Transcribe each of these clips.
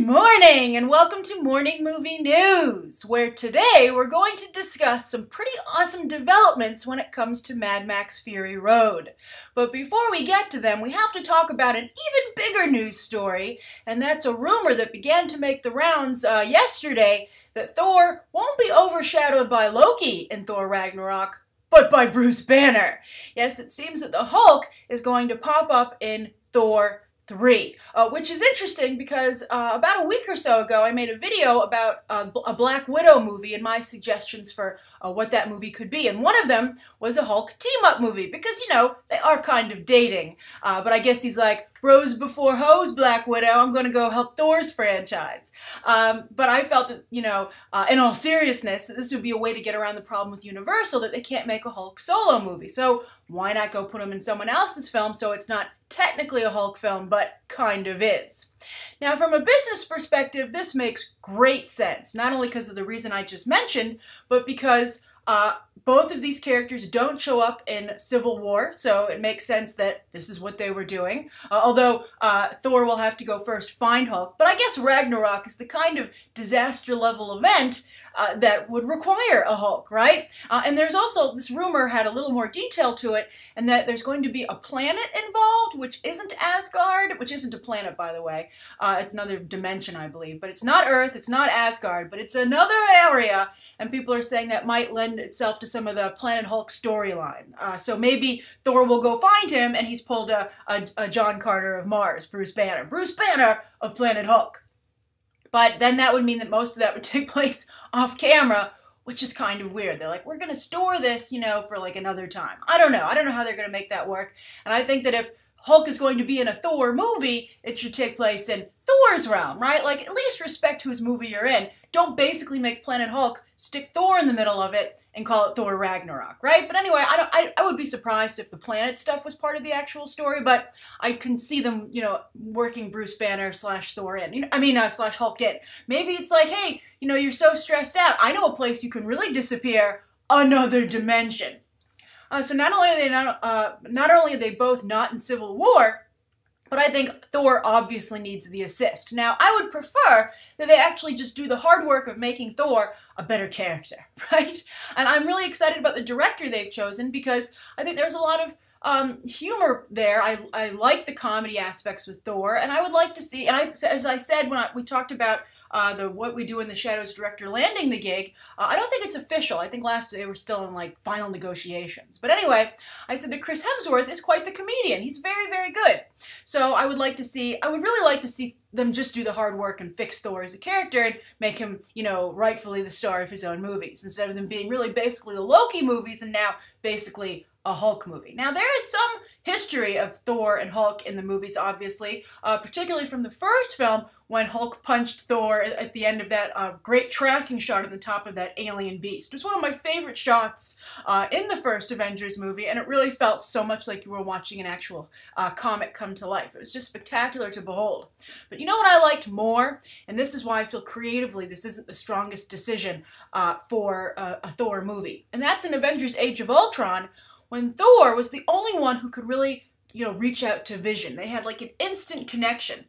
morning and welcome to Morning Movie News, where today we're going to discuss some pretty awesome developments when it comes to Mad Max Fury Road. But before we get to them, we have to talk about an even bigger news story, and that's a rumor that began to make the rounds yesterday that Thor won't be overshadowed by Loki in Thor Ragnarok, but by Bruce Banner. Yes, it seems that the Hulk is going to pop up in Thor 3, which is interesting because about a week or so ago I made a video about a Black Widow movie and my suggestions for what that movie could be, and one of them was a Hulk team-up movie because, you know, they are kind of dating, but I guess he's like, bros before hoes, Black Widow, I'm going to go help Thor's franchise. But I felt that, you know, in all seriousness, that this would be a way to get around the problem with Universal that they can't make a Hulk solo movie. So why not go put him in someone else's film so it's not technically a Hulk film, but kind of is. Now, from a business perspective, this makes great sense, not only because of the reason I just mentioned, but because both of these characters don't show up in Civil War, so it makes sense that this is what they were doing. Although Thor will have to go first find Hulk, but I guess Ragnarok is the kind of disaster-level event that would require a Hulk, right? And there's also, this rumor had a little more detail to it, and that there's going to be a planet involved, which isn't Asgard, which isn't a planet, by the way. It's another dimension, I believe. But it's not Earth, it's not Asgard, but it's another area, and people are saying that might lend itself to some of the Planet Hulk storyline. So maybe Thor will go find him, and he's pulled a John Carter of Mars, Bruce Banner. Bruce Banner of Planet Hulk. But then that would mean that most of that would take place off camera, which is kind of weird. They're like, we're going to store this, you know, for like another time. I don't know. I don't know how they're going to make that work. And I think that if Hulk is going to be in a Thor movie, it should take place in Thor's realm, right? Like, at least respect whose movie you're in. Don't basically make Planet Hulk, stick Thor in the middle of it, and call it Thor Ragnarok, right? But anyway, I would be surprised if the planet stuff was part of the actual story, but I can see them, you know, working Bruce Banner slash Thor in. You know, slash Hulk in. Maybe it's like, hey, you know, you're so stressed out. I know a place you can really disappear, another dimension. So not only are they both not in Civil War, but I think Thor obviously needs the assist. Now, I would prefer that they actually just do the hard work of making Thor a better character, right? And I'm really excited about the director they've chosen because I think there's a lot of humor there. I like the comedy aspects with Thor, and I would like to see, and as I said when we talked about the What We Do in the Shadows director landing the gig, I don't think it's official. I think last they were still in like final negotiations. But anyway, I said that Chris Hemsworth is quite the comedian. He's very, very good. So I would really like to see them just do the hard work and fix Thor as a character and make him, you know, rightfully the star of his own movies, instead of them being really basically the Loki movies and now basically a Hulk movie. Now, there is some history of Thor and Hulk in the movies, obviously, particularly from the first film when Hulk punched Thor at the end of that great tracking shot on the top of that alien beast. It was one of my favorite shots in the first Avengers movie, and it really felt so much like you were watching an actual comic come to life. It was just spectacular to behold. But you know what I liked more? And this is why I feel creatively this isn't the strongest decision for a Thor movie. And that's in Avengers Age of Ultron, when Thor was the only one who could really, you know, reach out to Vision. They had like an instant connection.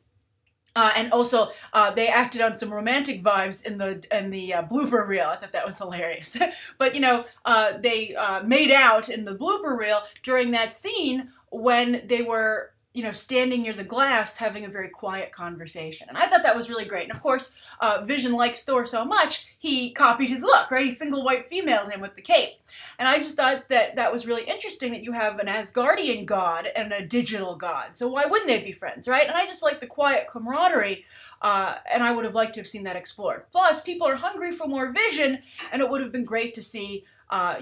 And also, they acted on some romantic vibes in the blooper reel. I thought that was hilarious. But, you know, they made out in the blooper reel during that scene when they were, you know, standing near the glass having a very quiet conversation. And I thought that was really great. And of course, Vision likes Thor so much, he copied his look, right? He single white femaled him with the cape. And I just thought that that was really interesting that you have an Asgardian god and a digital god. So why wouldn't they be friends, right? And I just like the quiet camaraderie, and I would have liked to have seen that explored. Plus, people are hungry for more Vision, and it would have been great to see,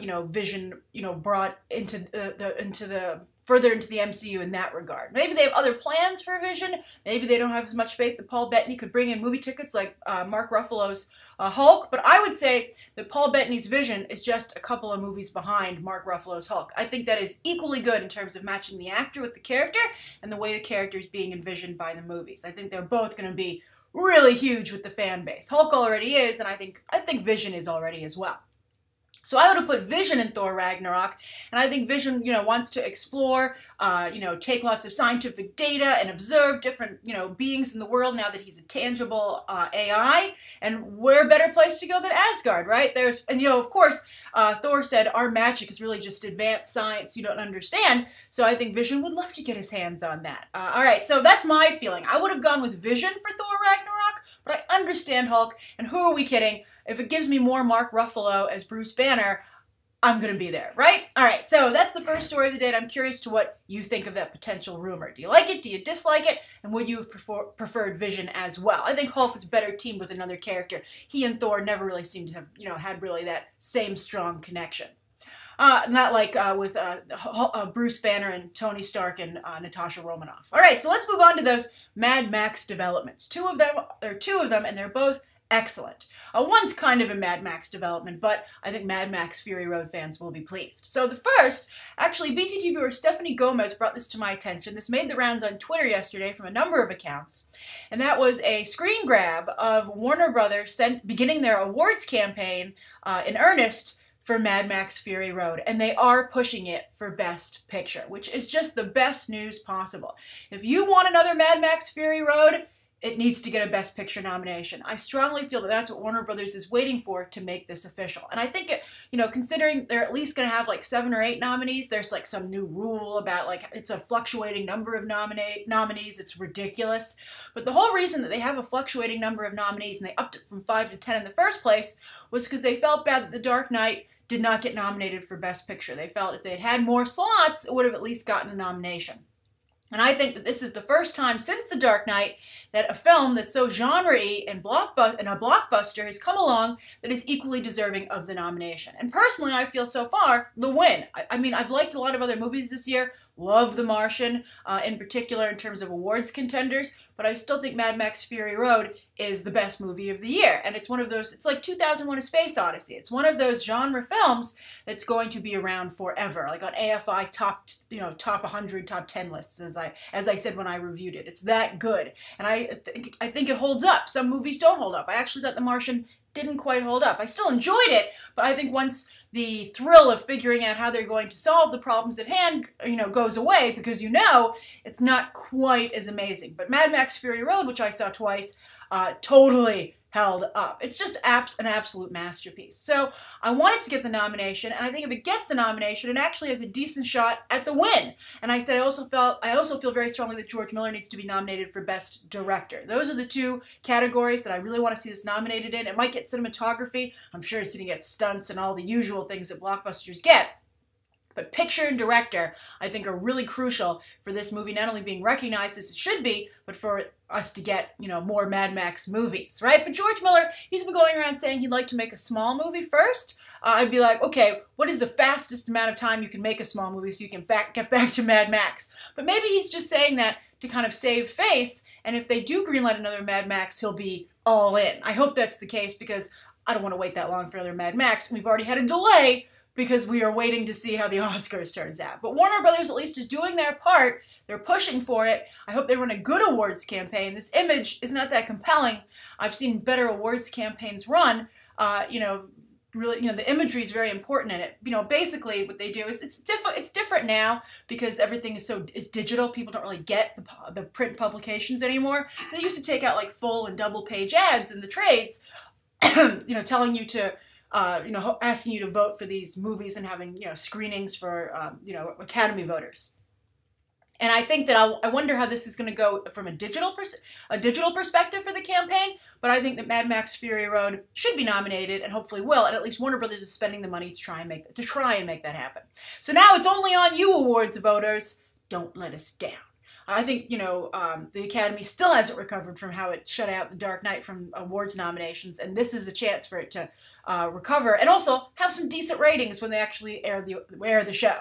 you know, Vision, you know, brought into further into the MCU in that regard. Maybe they have other plans for Vision. Maybe they don't have as much faith that Paul Bettany could bring in movie tickets like Mark Ruffalo's Hulk. But I would say that Paul Bettany's Vision is just a couple of movies behind Mark Ruffalo's Hulk. I think that is equally good in terms of matching the actor with the character and the way the character is being envisioned by the movies. I think they're both going to be really huge with the fan base. Hulk already is, and I think Vision is already as well. So I would have put Vision in Thor Ragnarok, and I think Vision, wants to explore, take lots of scientific data and observe different, beings in the world now that he's a tangible AI, and where better place to go than Asgard, right? Of course, Thor said our magic is really just advanced science you don't understand, so I think Vision would love to get his hands on that. All right, so that's my feeling. I would have gone with Vision for Thor Ragnarok, but I understand Hulk, and who are we kidding? If it gives me more Mark Ruffalo as Bruce Banner, I'm going to be there, right? All right, so that's the first story of the day, and I'm curious to what you think of that potential rumor. Do you like it? Do you dislike it? And would you have preferred Vision as well? I think Hulk is better teamed with another character. He and Thor never really seem to have, had really that same strong connection. Not like with Bruce Banner and Tony Stark and Natasha Romanoff. All right, so let's move on to those Mad Max developments. There are two of them, and they're both excellent. One's kind of a Mad Max development, but I think Mad Max Fury Road fans will be pleased. So the first, actually, BTT viewer Stephanie Gomez brought this to my attention. This made the rounds on Twitter yesterday from a number of accounts, and that was a screen grab of Warner Brothers beginning their awards campaign in earnest for Mad Max Fury Road, and they are pushing it for Best Picture, which is just the best news possible. If you want another Mad Max Fury Road, it needs to get a Best Picture nomination. I strongly feel that that's what Warner Brothers is waiting for to make this official. And I think, considering they're at least going to have like 7 or 8 nominees, there's like some new rule about like it's a fluctuating number of nominees. It's ridiculous. But the whole reason that they have a fluctuating number of nominees and they upped it from 5 to 10 in the first place was because they felt bad that The Dark Knight did not get nominated for Best Picture. They felt if they'd had more slots, it would have at least gotten a nomination. And I think that this is the first time since The Dark Knight that a film that's so genre-y and a blockbuster has come along that is equally deserving of the nomination. And personally, I feel so far the win. I mean, I've liked a lot of other movies this year. Love The Martian, in particular in terms of awards contenders. But I still think Mad Max Fury Road is the best movie of the year. And it's one of those, it's like 2001 A Space Odyssey. It's one of those genre films that's going to be around forever, like on AFI top 100, top 10 lists, as I said when I reviewed it. It's that good. And I think it holds up. Some movies don't hold up. I actually thought The Martian didn't quite hold up. I still enjoyed it, but I think once the thrill of figuring out how they're going to solve the problems at hand, goes away because it's not quite as amazing. But Mad Max Fury Road, which I saw twice, totally held up. It's just an absolute masterpiece. So I want it to get the nomination, and I think if it gets the nomination, it actually has a decent shot at the win. And I said I also feel very strongly that George Miller needs to be nominated for Best Director. Those are the two categories that I really want to see this nominated in. It might get cinematography. I'm sure it's going to get stunts and all the usual things that blockbusters get. But picture and director, I think, are really crucial for this movie not only being recognized as it should be, but for us to get, more Mad Max movies, right? But George Miller, he's been going around saying he'd like to make a small movie first. I'd be like, okay, what is the fastest amount of time you can make a small movie so you can get back to Mad Max? But maybe he's just saying that to kind of save face, and if they do greenlight another Mad Max, he'll be all in. I hope that's the case because I don't want to wait that long for another Mad Max. We've already had a delay because we are waiting to see how the Oscars turns out. But Warner Brothers at least is doing their part. They're pushing for it. I hope they run a good awards campaign. This image is not that compelling. I've seen better awards campaigns run. Really, the imagery is very important in it. Basically what they do is it's different now because everything is digital. People don't really get the print publications anymore. They used to take out like full and double page ads in the trades, telling you to asking you to vote for these movies and having, screenings for, Academy voters. And I think that I wonder how this is going to go from a digital perspective for the campaign, but I think that Mad Max Fury Road should be nominated and hopefully will, and at least Warner Brothers is spending the money to try and make that happen. So now it's only on you, awards voters. Don't let us down. I think, the Academy still hasn't recovered from how it shut out The Dark Knight from awards nominations, and this is a chance for it to recover and also have some decent ratings when they actually air the show.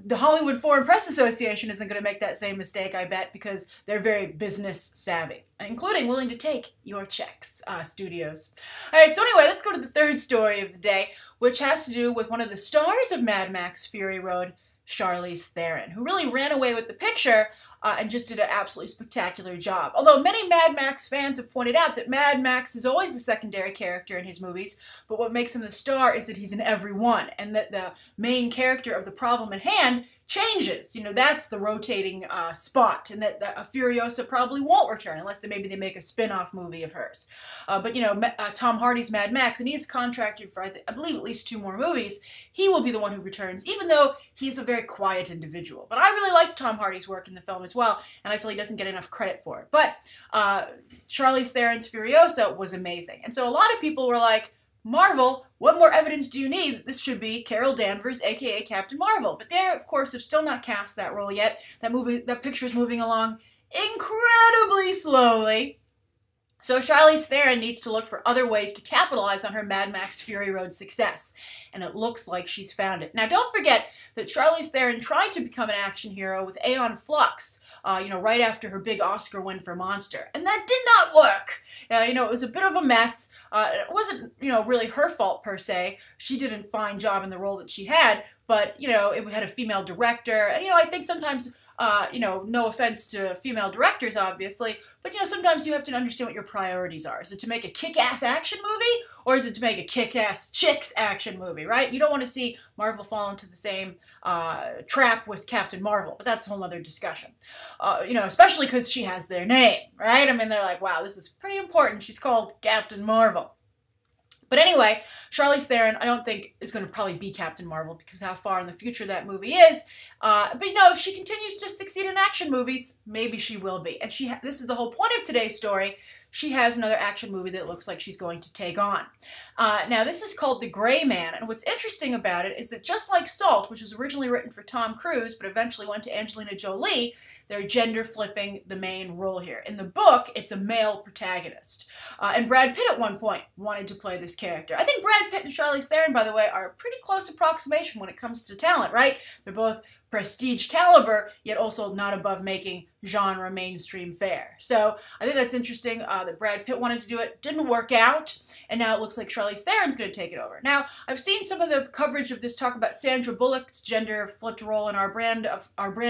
The Hollywood Foreign Press Association isn't going to make that same mistake, I bet, because they're very business savvy, including willing to take your checks, studios. All right, so anyway, let's go to the third story of the day, which has to do with one of the stars of Mad Max Fury Road, Charlize Theron, who really ran away with the picture and just did an absolutely spectacular job. Although many Mad Max fans have pointed out that Mad Max is always a secondary character in his movies, but what makes him the star is that he's in every one, and that the main character of the problem at hand changes. You know, that's the rotating spot, and that Furiosa probably won't return unless maybe they make a spin-off movie of hers. But, you know, Tom Hardy's Mad Max, and he's contracted for, I believe, at least 2 more movies. He will be the one who returns, even though he's a very quiet individual. But I really like Tom Hardy's work in the film as well, and I feel he doesn't get enough credit for it. But Charlize Theron's Furiosa was amazing. And so a lot of people were like, Marvel, what more evidence do you need that this should be Carol Danvers, aka Captain Marvel? But they, of course, have still not cast that role yet. That picture is moving along incredibly slowly. So Charlize Theron needs to look for other ways to capitalize on her Mad Max Fury Road success. And it looks like she's found it. Now, don't forget that Charlize Theron tried to become an action hero with Aeon Flux, you know, right after her big Oscar win for Monster. And that did not work. You know, it was a bit of a mess. It wasn't, you know, really her fault per se. She did a fine job in the role that she had, but, you know, it had a female director. And, you know, I think sometimes, you know, no offense to female directors, obviously, but, you know, sometimes you have to understand what your priorities are. Is it to make a kick-ass action movie, or is it to make a kick-ass chicks action movie, right? You don't want to see Marvel fall into the same trap with Captain Marvel, but that's a whole other discussion. You know, especially because she has their name, right? I mean, they're like, wow, this is pretty important. She's called Captain Marvel. But anyway, Charlize Theron, I don't think is going to probably be Captain Marvel because how far in the future that movie is. But you know, if she continues to succeed in action movies, maybe she will be. And this is the whole point of today's story. She has another action movie that looks like she's going to take on. Now, this is called The Gray Man, and what's interesting about it is that just like Salt, which was originally written for Tom Cruise, but eventually went to Angelina Jolie, they're gender-flipping the main role here. In the book, it's a male protagonist. And Brad Pitt at one point wanted to play this character. I think Brad Pitt and Charlize Theron, by the way, are a pretty close approximation when it comes to talent, right? They're both prestige caliber, yet also not above making genre mainstream fare. So I think that's interesting that Brad Pitt wanted to do it, didn't work out, and now it looks like Charlize Theron's going to take it over. Now, I've seen some of the coverage of this talk about Sandra Bullock's gender-flipped role in Our Brand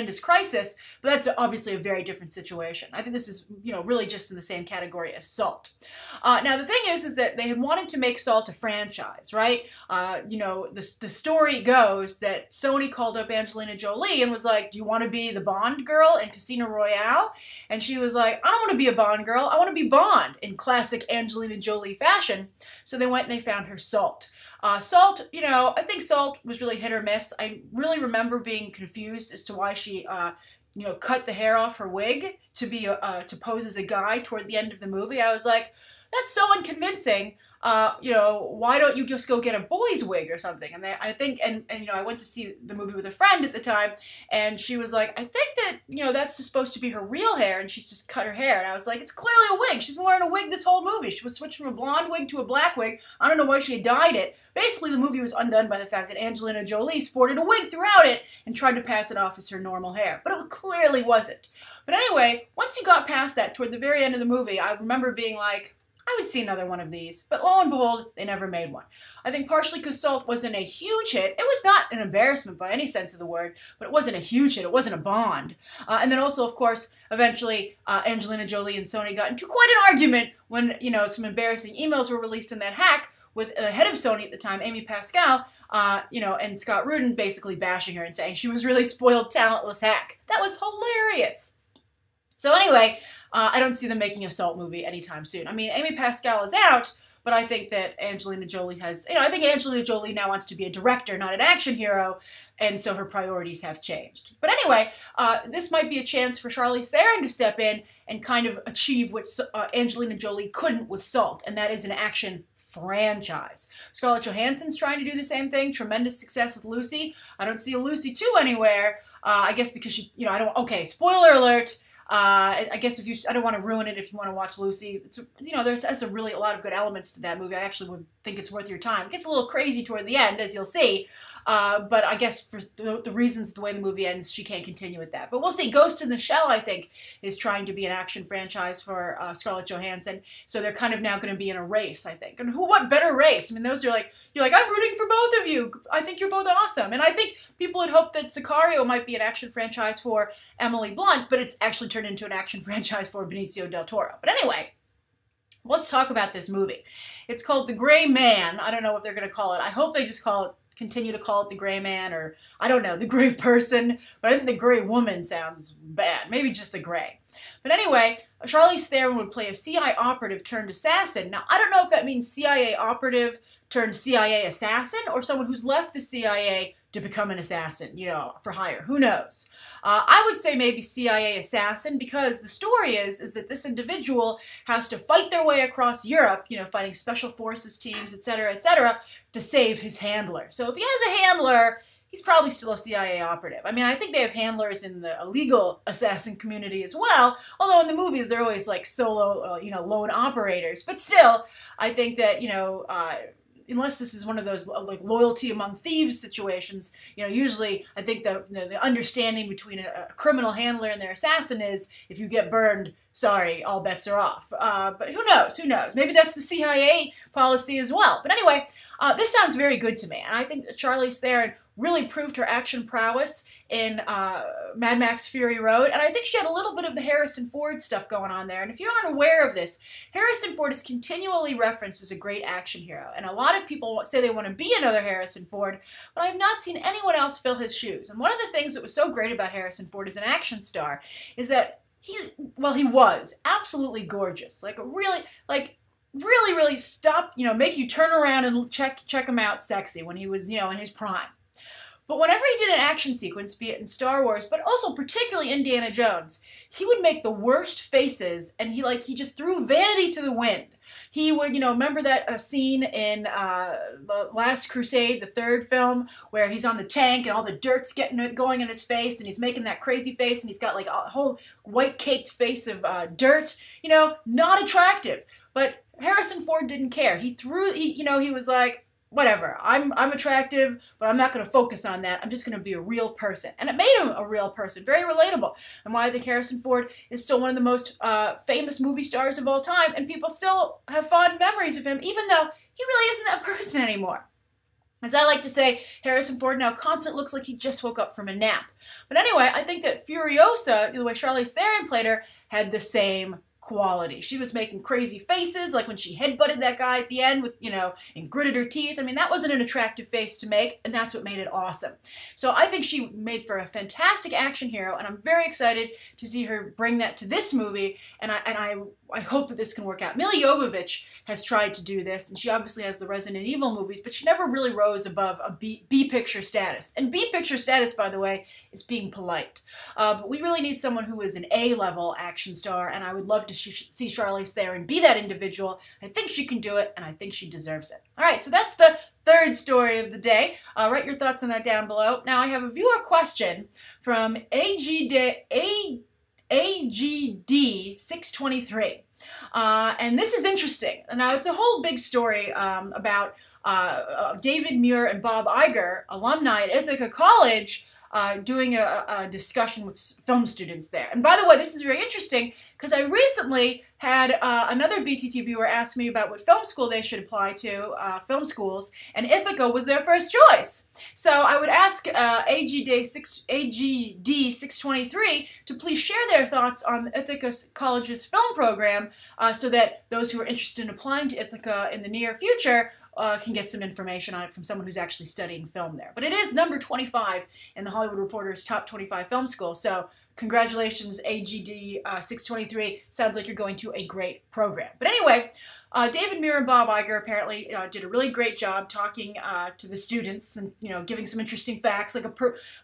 is Crisis, but that's obviously a very different situation. I think this is, you know, really just in the same category as Salt. Now, the thing is that they had wanted to make Salt a franchise, right? You know, the story goes that Sony called up Angelina Jolie and was like, do you want to be the Bond girl in Casino Royale? And she was like, I don't want to be a Bond girl. I want to be Bond in classic Angelina Jolie fashion. So they went and they found her Salt. Salt, you know, I think Salt was really hit or miss. I really remember being confused as to why she, you know, cut the hair off her wig to be to pose as a guy toward the end of the movie. I was like, that's so unconvincing. You know, why don't you just go get a boy's wig or something? And I think, and you know, I went to see the movie with a friend at the time, and she was like, I think that, you know, that's just supposed to be her real hair, and she's just cut her hair. And I was like, it's clearly a wig. She's been wearing a wig this whole movie. She was switched from a blonde wig to a black wig. I don't know why she had dyed it. Basically, the movie was undone by the fact that Angelina Jolie sported a wig throughout it and tried to pass it off as her normal hair. But it clearly wasn't. But anyway, once you got past that, toward the very end of the movie, I remember being like, I would see another one of these, but lo and behold, they never made one. I think partially because Salt wasn't a huge hit. It was not an embarrassment by any sense of the word, but it wasn't a huge hit. It wasn't a Bond. And then also, of course, eventually, Angelina Jolie and Sony got into quite an argument when, you know, some embarrassing emails were released in that hack with the head of Sony at the time, Amy Pascal, you know, and Scott Rudin basically bashing her and saying she was really spoiled, talentless hack. That was hilarious. So anyway, I don't see them making a Salt movie anytime soon. I mean, Amy Pascal is out, but I think that Angelina Jolie has, you know, I think Angelina Jolie now wants to be a director, not an action hero, and so her priorities have changed. But anyway, this might be a chance for Charlize Theron to step in and kind of achieve what Angelina Jolie couldn't with Salt, and that is an action franchise. Scarlett Johansson's trying to do the same thing. Tremendous success with Lucy. I don't see a Lucy 2 anywhere. I guess because she, you know, okay, spoiler alert, I guess I don't want to ruin it if you want to watch Lucy. It's, there's a lot of good elements to that movie. I actually would think it's worth your time. It gets a little crazy toward the end, as you'll see. But I guess for the reasons, the way the movie ends, she can't continue with that. But we'll see. Ghost in the Shell, I think, is trying to be an action franchise for Scarlett Johansson. So they're kind of now going to be in a race, I think. And what better race? I mean, those are you're like, I'm rooting for both of you. I think you're both awesome. And I think people had hoped that Sicario might be an action franchise for Emily Blunt, but it's actually turned into an action franchise for Benicio del Toro. But anyway, let's talk about this movie. It's called The Gray Man. I don't know what they're going to call it. I hope they just continue to call it The Gray Man, or I don't know, The Gray Person, but I think The Gray Woman sounds bad. Maybe just The Gray. But anyway, Charlize Theron would play a CIA operative turned assassin. Now, I don't know if that means CIA operative turned CIA assassin, or someone who's left the CIA to become an assassin, for hire. Who knows? I would say maybe CIA assassin, because the story is that this individual has to fight their way across Europe, fighting special forces teams, etc., to save his handler. So if he has a handler, he's probably still a CIA operative. I mean, I think they have handlers in the illegal assassin community as well, although in the movies they're always like solo, lone operators. But still, I think that, unless this is one of those like loyalty among thieves situations, usually I think the understanding between a criminal handler and their assassin is, if you get burned, sorry, all bets are off. But who knows? Who knows? Maybe that's the CIA policy as well. But anyway, this sounds very good to me, and I think that Charlize Theron really proved her action prowess in Mad Max Fury Road, and I think she had a little bit of the Harrison Ford stuff going on there. And if you're unaware of this, Harrison Ford is continually referenced as a great action hero, and a lot of people say they want to be another Harrison Ford, but I've not seen anyone else fill his shoes. And one of the things that was so great about Harrison Ford as an action star is that he was absolutely gorgeous, really stop, make you turn around and check him out sexy when he was, in his prime. But whenever he did an action sequence, be it in Star Wars, but also particularly Indiana Jones, he would make the worst faces, and he just threw vanity to the wind. He would, remember that scene in The Last Crusade, the third film, where he's on the tank and all the dirt's going in his face, and he's making that crazy face, and he's got like a whole white caked face of dirt, not attractive. But Harrison Ford didn't care. He was like, whatever, I'm attractive, but I'm not going to focus on that. I'm just going to be a real person. And it made him a real person, very relatable. And why I think Harrison Ford is still one of the most famous movie stars of all time, and people still have fond memories of him, even though he really isn't that person anymore. As I like to say, Harrison Ford now constantly looks like he just woke up from a nap. But anyway, I think that Furiosa, the way Charlize Theron played her, had the same quality. She was making crazy faces, like when she headbutted that guy at the end with, and gritted her teeth. I mean, that wasn't an attractive face to make, and that's what made it awesome. So I think she made for a fantastic action hero, and I'm very excited to see her bring that to this movie, and I hope that this can work out. Milla Jovovich has tried to do this, and she obviously has the Resident Evil movies, but she never really rose above a B-picture status. And B-picture status, by the way, is being polite. But we really need someone who is an A-level action star, and I would love to see Charlize Theron be that individual. I think she can do it, and I think she deserves it. All right, so that's the third story of the day. Write your thoughts on that down below. Now, I have a viewer question from AGD623. And this is interesting. Now, it's a whole big story about David Muir and Bob Iger, alumni at Ithaca College, doing a discussion with film students there. And by the way, this is very interesting because I recently had another BTT viewer ask me about what film school they should apply to, film schools, and Ithaca was their first choice. So I would ask AGD623 to please share their thoughts on Ithaca College's film program so that those who are interested in applying to Ithaca in the near future can get some information on it from someone who's actually studying film there. But it is number 25 in the Hollywood Reporter's top 25 film school, so congratulations, AGD623. Sounds like you're going to a great program. But anyway, David Muir and Bob Iger apparently did a really great job talking to the students and, giving some interesting facts. Like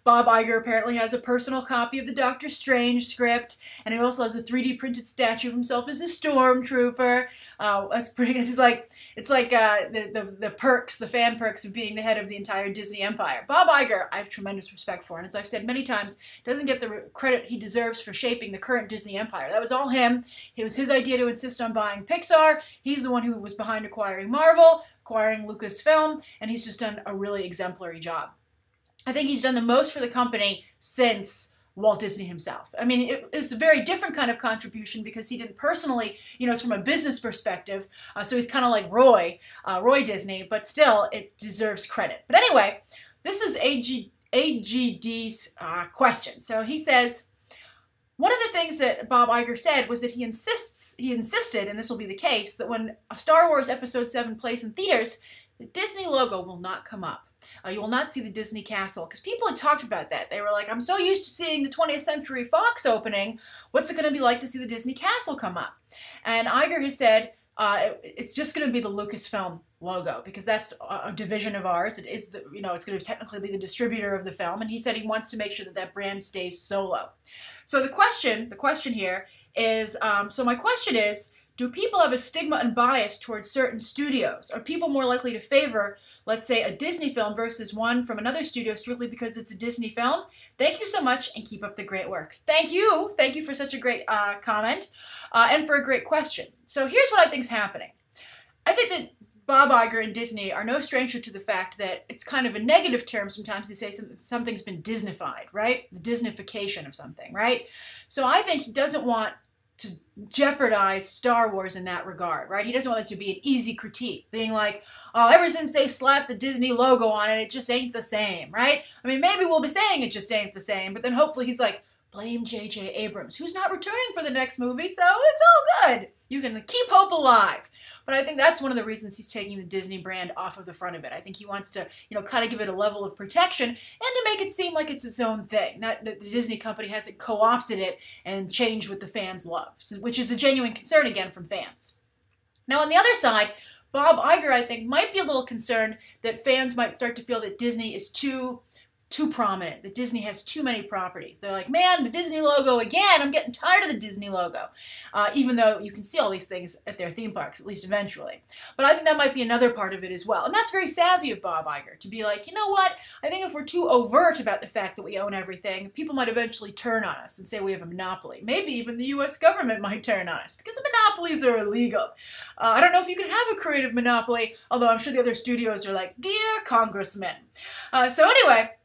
Bob Iger apparently has a personal copy of the Doctor Strange script, and he also has a 3D printed statue of himself as a stormtrooper. That's pretty. It's like the perks, the fan perks of being the head of the entire Disney empire. Bob Iger, I have tremendous respect for, and as I've said many times, doesn't get the credit credit he deserves for shaping the current Disney empire. That was all him. It was his idea to insist on buying Pixar. He's the one who was behind acquiring Marvel, acquiring Lucasfilm, and he's just done a really exemplary job. I think he's done the most for the company since Walt Disney himself. I mean, it's a very different kind of contribution because he didn't personally, it's from a business perspective, so he's kind of like Roy Disney, but still, it deserves credit. But anyway, this is AGD's question. So he says, one of the things that Bob Iger said was that he insisted, and this will be the case, that when Star Wars Episode 7 plays in theaters, the Disney logo will not come up. You will not see the Disney castle, because people had talked about that. They were like, I'm so used to seeing the 20th Century Fox opening, what's it going to be like to see the Disney castle come up? And Iger has said, it's just going to be the Lucasfilm logo, because that's a division of ours. It is it's going to technically be the distributor of the film, and he said he wants to make sure that that brand stays solo. So the question here is, so my question is, do people have a stigma and bias towards certain studios? Are people more likely to favor, let's say, a Disney film versus one from another studio strictly because it's a Disney film? Thank you so much, and keep up the great work. Thank you. Thank you for such a great comment and for a great question. So here's what I think is happening. I think that Bob Iger and Disney are no stranger to the fact that it's kind of a negative term sometimes to say something's been Disneyfied, right? The Disneyfication of something, right? So I think he doesn't want to jeopardize Star Wars in that regard, right? He doesn't want it to be an easy critique, being like, oh, ever since they slapped the Disney logo on it, it just ain't the same, right? I mean, maybe we'll be saying it just ain't the same, but then hopefully he's like, blame J.J. Abrams, who's not returning for the next movie, so it's all good. You can keep hope alive. But I think that's one of the reasons he's taking the Disney brand off of the front of it. I think he wants to, kind of give it a level of protection and to make it seem like it's its own thing, not that the Disney company hasn't co-opted it and changed what the fans love, which is a genuine concern, again, from fans. Now, on the other side, Bob Iger, I think, might be a little concerned that fans might start to feel that Disney is too prominent, that Disney has too many properties. They're like, man, the Disney logo again, I'm getting tired of the Disney logo. Even though you can see all these things at their theme parks, at least eventually. But I think that might be another part of it as well. And that's very savvy of Bob Iger, to be like, you know what, I think if we're too overt about the fact that we own everything, people might eventually turn on us and say we have a monopoly. Maybe even the US government might turn on us, because monopolies are illegal. I don't know if you can have a creative monopoly, although I'm sure the other studios are like, dear congressman. So anyway,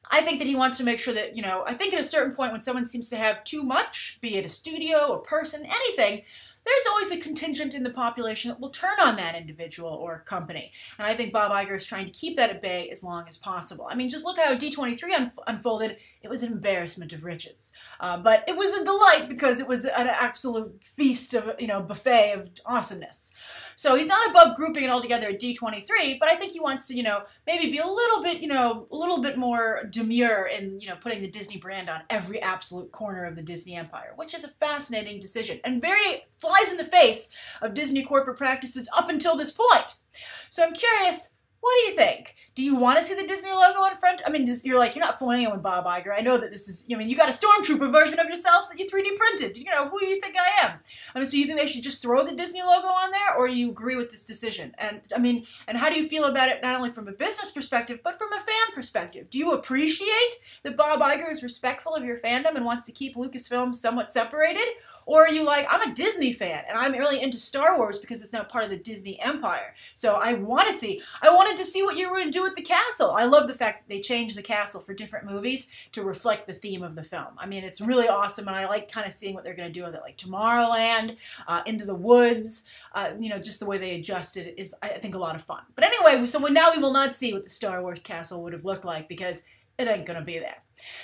I think that he wants to make sure that, I think at a certain point when someone seems to have too much, be it a studio, a person, anything, there's always a contingent in the population that will turn on that individual or company. And I think Bob Iger is trying to keep that at bay as long as possible. I mean, just look how D23 unfolded. It was an embarrassment of riches. But it was a delight because it was an absolute feast of, buffet of awesomeness. So he's not above grouping it all together at D23, but I think he wants to, maybe be a little bit more demure in, putting the Disney brand on every absolute corner of the Disney empire, which is a fascinating decision and very flies in the face of Disney corporate practices up until this point. So I'm curious, what do you think? Do you want to see the Disney logo on front? I mean, you're not fooling anyone, Bob Iger. I know that this is, you got a stormtrooper version of yourself that you 3D printed. Who do you think I am? I mean, so you think they should just throw the Disney logo on there, or do you agree with this decision? And and how do you feel about it, not only from a business perspective, but from a fan perspective? Do you appreciate that Bob Iger is respectful of your fandom and wants to keep Lucasfilm somewhat separated? Or are you like, I'm a Disney fan, and I'm really into Star Wars because it's now part of the Disney empire. So I wanted to see what you were going to do with the castle. I love the fact that they changed the castle for different movies to reflect the theme of the film. I mean, it's really awesome, and I like kind of seeing what they're going to do with it, like Tomorrowland, Into the Woods, just the way they adjusted it is, I think, a lot of fun. But anyway, so now we will not see what the Star Wars castle would have looked like because it ain't going to be there.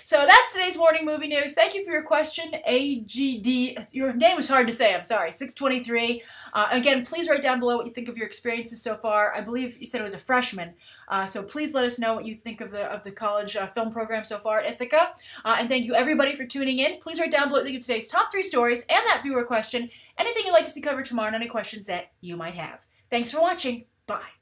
So that's today's morning movie news. Thank you for your question, AGD. Your name was hard to say, I'm sorry, 623. Again, please write down below what you think of your experiences so far. I believe you said it was a freshman, so please let us know what you think of the college film program so far at Ithaca. And thank you everybody for tuning in. Please write down below what you think of today's top 3 stories and that viewer question, anything you'd like to see covered tomorrow, and any questions that you might have. Thanks for watching. Bye.